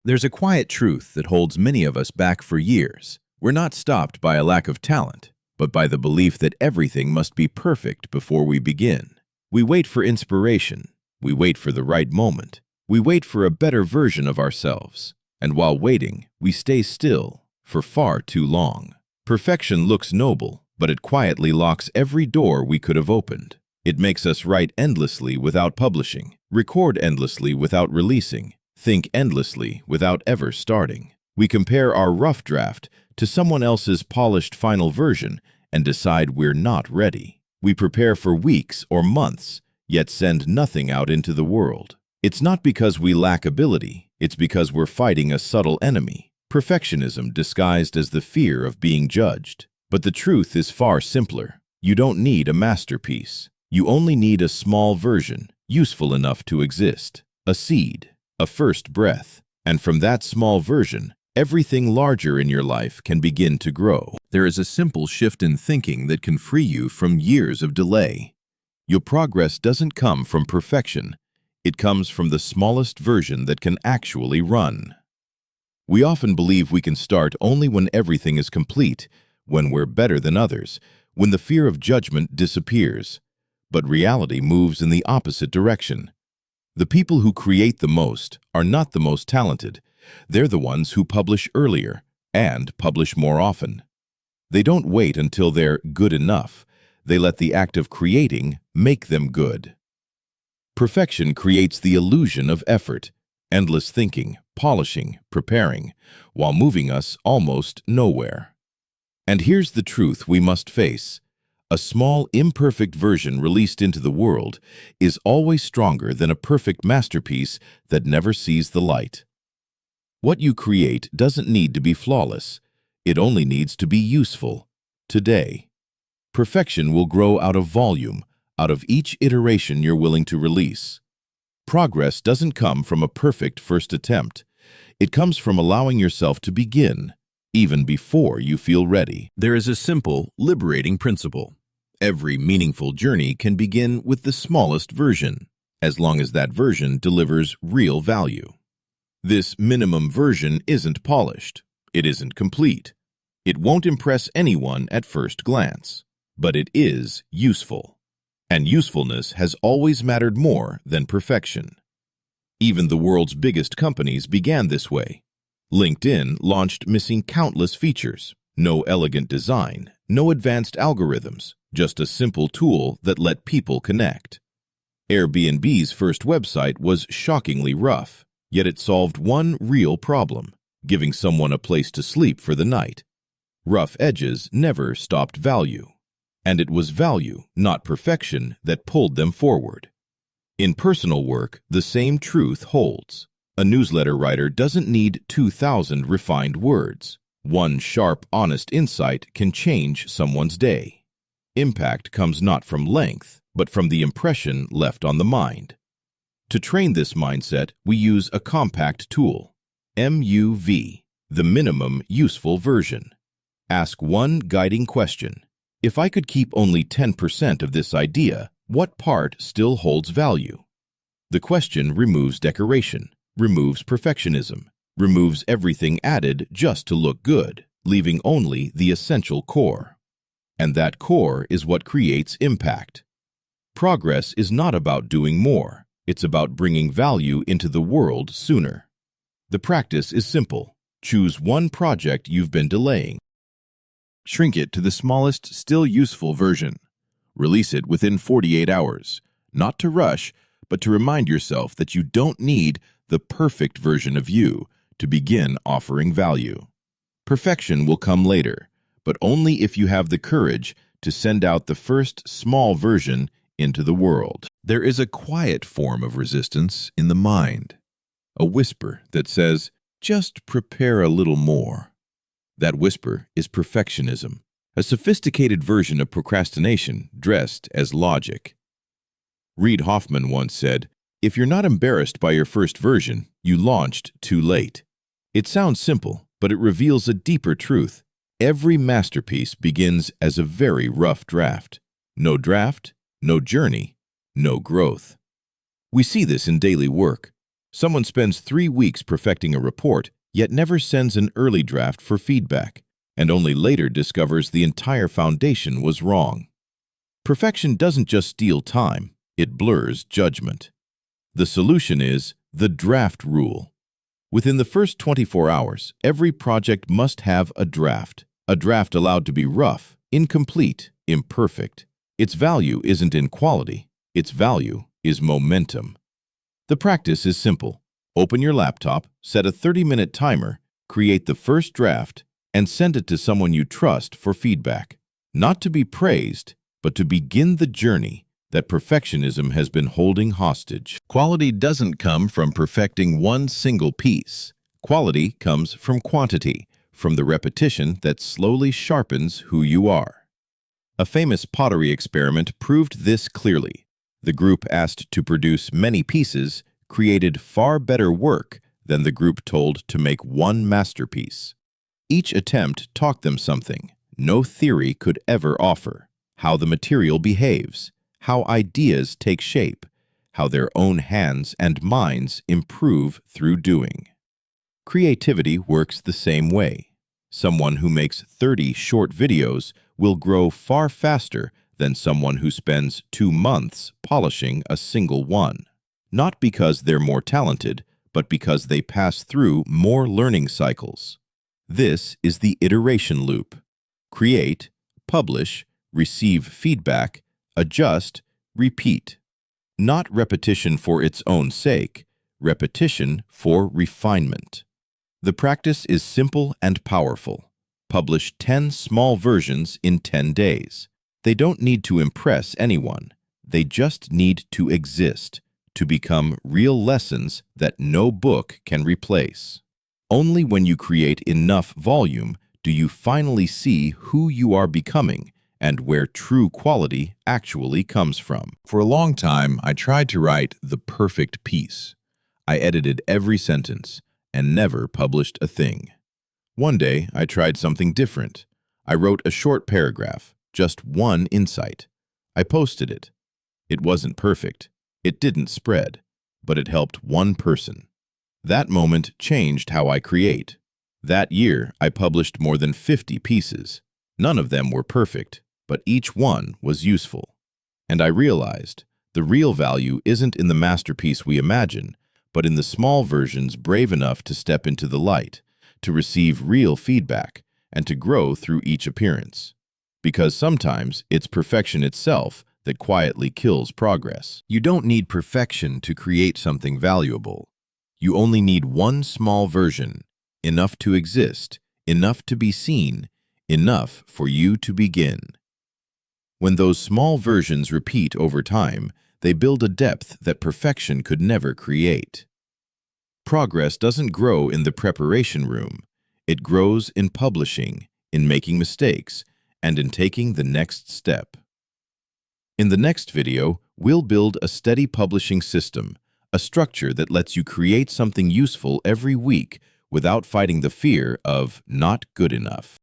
There's a quiet truth that holds many of us back for years. We're not stopped by a lack of talent, but by the belief that everything must be perfect before we begin. We wait for inspiration. We wait for the right moment. We wait for a better version of ourselves. And while waiting, we stay still for far too long. Perfection looks noble, but it quietly locks every door we could have opened. It makes us write endlessly without publishing, record endlessly without releasing, think endlessly without ever starting. We compare our rough draft to someone else's polished final version and decide we're not ready. We prepare for weeks or months, yet send nothing out into the world. It's not because we lack ability, it's because we're fighting a subtle enemy, perfectionism disguised as the fear of being judged. But the truth is far simpler. You don't need a masterpiece. You only need a small version, useful enough to exist, a seed, a first breath, and from that small version, everything larger in your life can begin to grow. There is a simple shift in thinking that can free you from years of delay. Your progress doesn't come from perfection. It comes from the smallest version that can actually run. We often believe we can start only when everything is complete, when we're better than others, when the fear of judgment disappears. But reality moves in the opposite direction. The people who create the most are not the most talented. They're the ones who publish earlier and publish more often. They don't wait until they're good enough. They let the act of creating make them good. Perfection creates the illusion of effort, endless thinking, polishing, preparing, while moving us almost nowhere. And here's the truth we must face. A small, imperfect version released into the world is always stronger than a perfect masterpiece that never sees the light. What you create doesn't need to be flawless. It only needs to be useful. Today, perfection will grow out of volume, out of each iteration you're willing to release. Progress doesn't come from a perfect first attempt. It comes from allowing yourself to begin, even before you feel ready. There is a simple, liberating principle. Every meaningful journey can begin with the smallest version, as long as that version delivers real value. This minimum version isn't polished. It isn't complete. It won't impress anyone at first glance, but it is useful. And usefulness has always mattered more than perfection. Even the world's biggest companies began this way. LinkedIn launched missing countless features. No elegant design, no advanced algorithms, just a simple tool that let people connect. Airbnb's first website was shockingly rough, yet it solved one real problem, giving someone a place to sleep for the night. Rough edges never stopped value. And it was value, not perfection, that pulled them forward. In personal work, the same truth holds. A newsletter writer doesn't need 2,000 refined words. One sharp, honest insight can change someone's day. Impact comes not from length, but from the impression left on the mind. To train this mindset, we use a compact tool, MUV, the minimum useful version. Ask one guiding question. If I could keep only 10% of this idea, what part still holds value? The question removes decoration, removes perfectionism, removes everything added just to look good, leaving only the essential core. And that core is what creates impact. Progress is not about doing more. It's about bringing value into the world sooner. The practice is simple. Choose one project you've been delaying. Shrink it to the smallest, still useful version. Release it within 48 hours. Not to rush, but to remind yourself that you don't need the perfect version of you to begin offering value. Perfection will come later, but only if you have the courage to send out the first small version into the world. There is a quiet form of resistance in the mind, a whisper that says, just prepare a little more. That whisper is perfectionism, a sophisticated version of procrastination dressed as logic. Reid Hoffman once said, if you're not embarrassed by your first version, you launched too late. It sounds simple, but it reveals a deeper truth. Every masterpiece begins as a very rough draft. No draft, no journey, no growth. We see this in daily work. Someone spends 3 weeks perfecting a report, yet never sends an early draft for feedback, and only later discovers the entire foundation was wrong. Perfection doesn't just steal time, it blurs judgment. The solution is the draft rule. Within the first 24 hours, every project must have a draft allowed to be rough, incomplete, imperfect. Its value isn't in quality, its value is momentum. The practice is simple. Open your laptop, set a 30-minute timer, create the first draft, and send it to someone you trust for feedback. Not to be praised, but to begin the journey that perfectionism has been holding hostage. Quality doesn't come from perfecting one single piece. Quality comes from quantity, from the repetition that slowly sharpens who you are. A famous pottery experiment proved this clearly. The group asked to produce many pieces created far better work than the group told to make one masterpiece. Each attempt taught them something no theory could ever offer: how the material behaves, how ideas take shape, how their own hands and minds improve through doing. Creativity works the same way. Someone who makes 30 short videos will grow far faster than someone who spends 2 months polishing a single one. Not because they're more talented, but because they pass through more learning cycles. This is the iteration loop. Create, publish, receive feedback, adjust, repeat. Not repetition for its own sake, repetition for refinement. The practice is simple and powerful. Publish 10 small versions in 10 days. They don't need to impress anyone. They just need to exist, to become real lessons that no book can replace. Only when you create enough volume do you finally see who you are becoming and where true quality actually comes from. For a long time, I tried to write the perfect piece. I edited every sentence and never published a thing. One day, I tried something different. I wrote a short paragraph, just one insight. I posted it. It wasn't perfect. It didn't spread, but it helped one person. That moment changed how I create. That year, I published more than 50 pieces. None of them were perfect, but each one was useful. And I realized the real value isn't in the masterpiece we imagine, but in the small versions brave enough to step into the light, to receive real feedback, and to grow through each appearance. Because sometimes it's perfection itself that quietly kills progress. You don't need perfection to create something valuable. You only need one small version, enough to exist, enough to be seen, enough for you to begin. When those small versions repeat over time, they build a depth that perfection could never create. Progress doesn't grow in the preparation room. It grows in publishing, in making mistakes, and in taking the next step. In the next video, we'll build a steady publishing system, a structure that lets you create something useful every week without fighting the fear of not good enough.